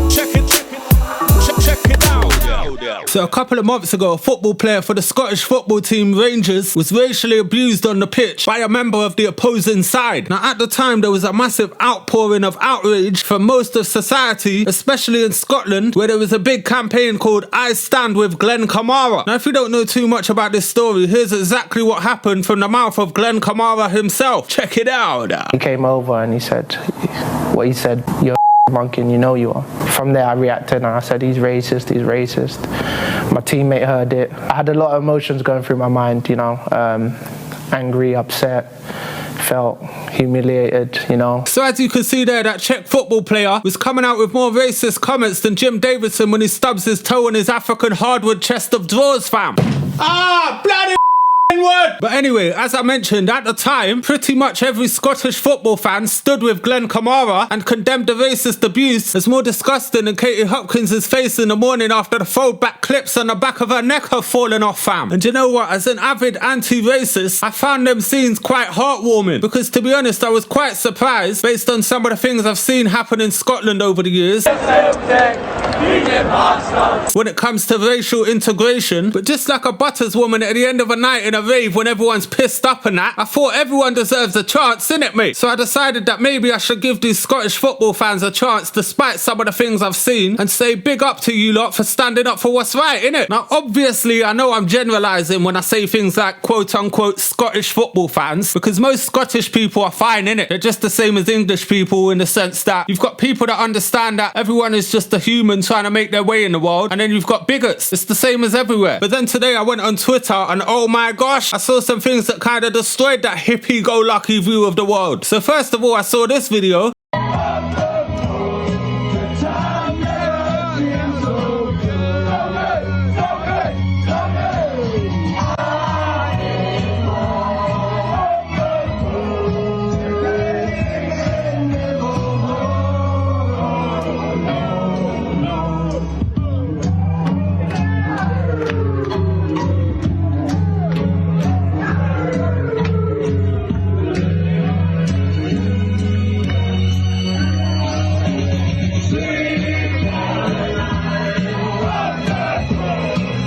Check it out. So a couple of months ago, a football player for the Scottish football team Rangers was racially abused on the pitch by a member of the opposing side. Now at the time there was a massive outpouring of outrage from most of society, especially in Scotland, where there was a big campaign called I Stand With Glen Kamara. Now if you don't know too much about this story, here's exactly what happened from the mouth of Glen Kamara himself. Check it out. He came over and he said, you're monkey and you know you are. From there I reacted and I said, he's racist. My teammate heard it. I had a lot of emotions going through my mind, angry, upset, felt humiliated, So as you can see there, that Czech football player was coming out with more racist comments than Jim Davidson when he stubs his toe on his African hardwood chest of drawers, fam. Bloody word! But anyway, as I mentioned, at the time, pretty much every Scottish football fan stood with Glen Kamara and condemned the racist abuse as more disgusting than Katie Hopkins' face in the morning after the fold-back clips on the back of her neck have fallen off, fam. And you know what? As an avid anti-racist, I found them scenes quite heartwarming because, to be honest, I was quite surprised based on some of the things I've seen happen in Scotland over the years when it comes to racial integration. But just like a Butters woman at the end of a night in a rave when everyone's pissed up and that, I thought everyone deserves a chance, innit, mate? So I decided that maybe I should give these Scottish football fans a chance despite some of the things I've seen and say big up to you lot for standing up for what's right, innit? Now obviously I know I'm generalising when I say things like quote unquote Scottish football fans, because most Scottish people are fine, innit? They're just the same as English people in the sense that you've got people that understand that everyone is just a human trying to make their way in the world, and then you've got bigots. It's the same as everywhere. But then today I went on Twitter and oh my gosh, I saw some things that kind of destroyed that hippie-go-lucky view of the world. So first of all, I saw this video.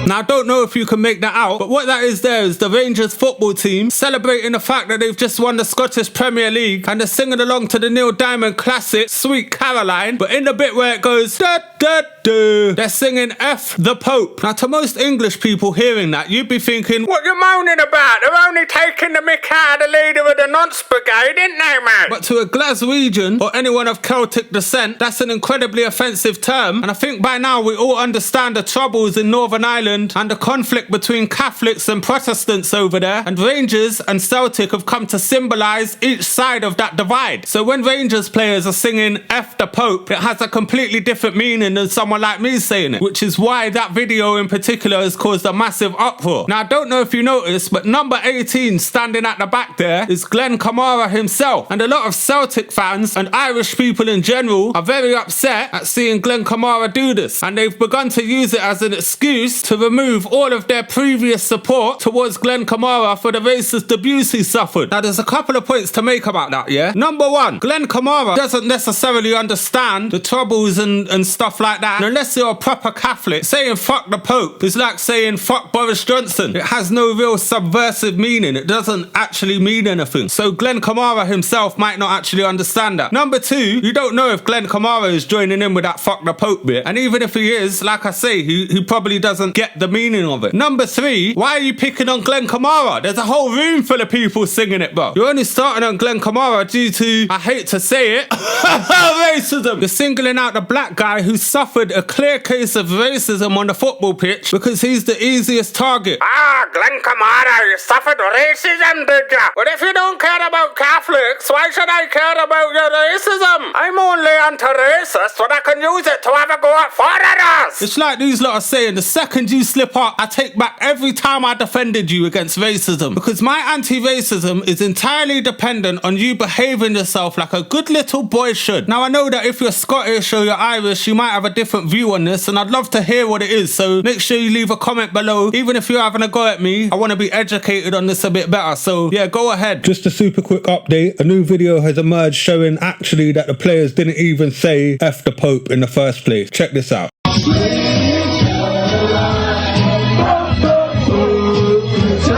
Now, I don't know if you can make that out, but what that is there is the Rangers football team celebrating the fact that they've just won the Scottish Premier League and they're singing along to the Neil Diamond classic, Sweet Caroline, but in the bit where it goes, da, da, da, they're singing F the Pope. Now, to most English people hearing that, you'd be thinking, what you moaning about? They're only taking the mick out of the leader of the nonce brigade, ain't they, man? But to a Glaswegian or anyone of Celtic descent, that's an incredibly offensive term, and I think by now we all understand the troubles in Northern Ireland and the conflict between Catholics and Protestants over there, and Rangers and Celtic have come to symbolise each side of that divide. So when Rangers players are singing F the Pope, it has a completely different meaning than someone like me saying it, which is why that video in particular has caused a massive uproar. Now I don't know if you noticed, but number 18 standing at the back there is Glen Kamara himself, and a lot of Celtic fans and Irish people in general are very upset at seeing Glen Kamara do this, and they've begun to use it as an excuse to remove all of their previous support towards Glen Kamara for the racist abuse he suffered. Now there's a couple of points to make about that, yeah? Number one, Glen Kamara doesn't necessarily understand the troubles and stuff like that. And unless you're a proper Catholic, saying fuck the Pope is like saying fuck Boris Johnson. It has no real subversive meaning. It doesn't actually mean anything. So Glen Kamara himself might not actually understand that. Number two, you don't know if Glen Kamara is joining in with that fuck the Pope bit. And even if he is, like I say, he probably doesn't get the meaning of it. Number three, why are you picking on Glen Kamara? There's a whole room full of people singing it, bro. You're only starting on Glen Kamara due to, I hate to say it, racism. You're singling out the black guy who suffered a clear case of racism on the football pitch because he's the easiest target. Glen Kamara, you suffered racism, did ya? But if you don't care about Catholics, why should I care about your racism? I'm only anti-racist when I can use it to have a go at foreigners. It's like these lot are saying, the second you slip up, I take back every time I defended you against racism, because my anti-racism is entirely dependent on you behaving yourself like a good little boy should. Now I know that if you're Scottish or you're Irish, you might have a different view on this, and I'd love to hear what it is, so make sure you leave a comment below. Even if you're having a go at me, I want to be educated on this a bit better, so yeah, go ahead. Just a super quick update. A new video has emerged showing actually that the players didn't even say F the Pope in the first place. Check this out.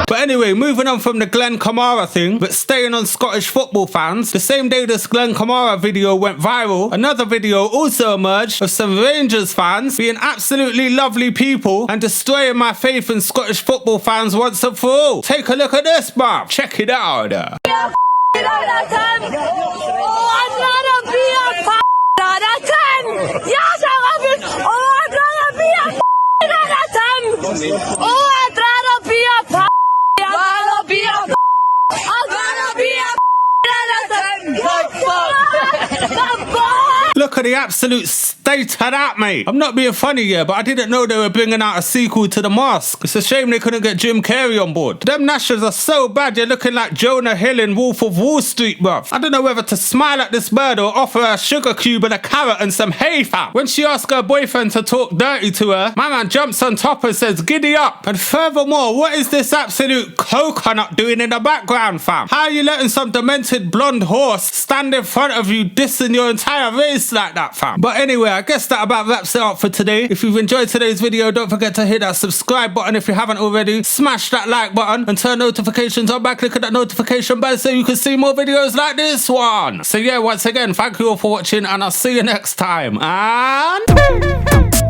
But anyway, moving on from the Glen Kamara thing, but staying on Scottish football fans, the same day this Glen Kamara video went viral, another video also emerged of some Rangers fans being absolutely lovely people and destroying my faith in Scottish football fans once and for all. Take a look at this, bruv. Check it out. Look at the absolute state of that, mate. I'm not being funny here, but I didn't know they were bringing out a sequel to The Mask. It's a shame they couldn't get Jim Carrey on board. Them Nashers are so bad, you're looking like Jonah Hill in Wolf of Wall Street, bruv. I don't know whether to smile at this bird or offer her a sugar cube and a carrot and some hay, fam. When she asks her boyfriend to talk dirty to her, my man jumps on top and says, giddy up. And furthermore, what is this absolute coconut doing in the background, fam? How are you letting some demented blonde horse stand in front of you dissing your entire race like that, fam? But anyway, I guess that about wraps it up for today. If you've enjoyed today's video, don't forget to hit that subscribe button if you haven't already. Smash that like button and turn notifications on by clicking that notification bell so you can see more videos like this one. So yeah, once again, thank you all for watching and I'll see you next time. And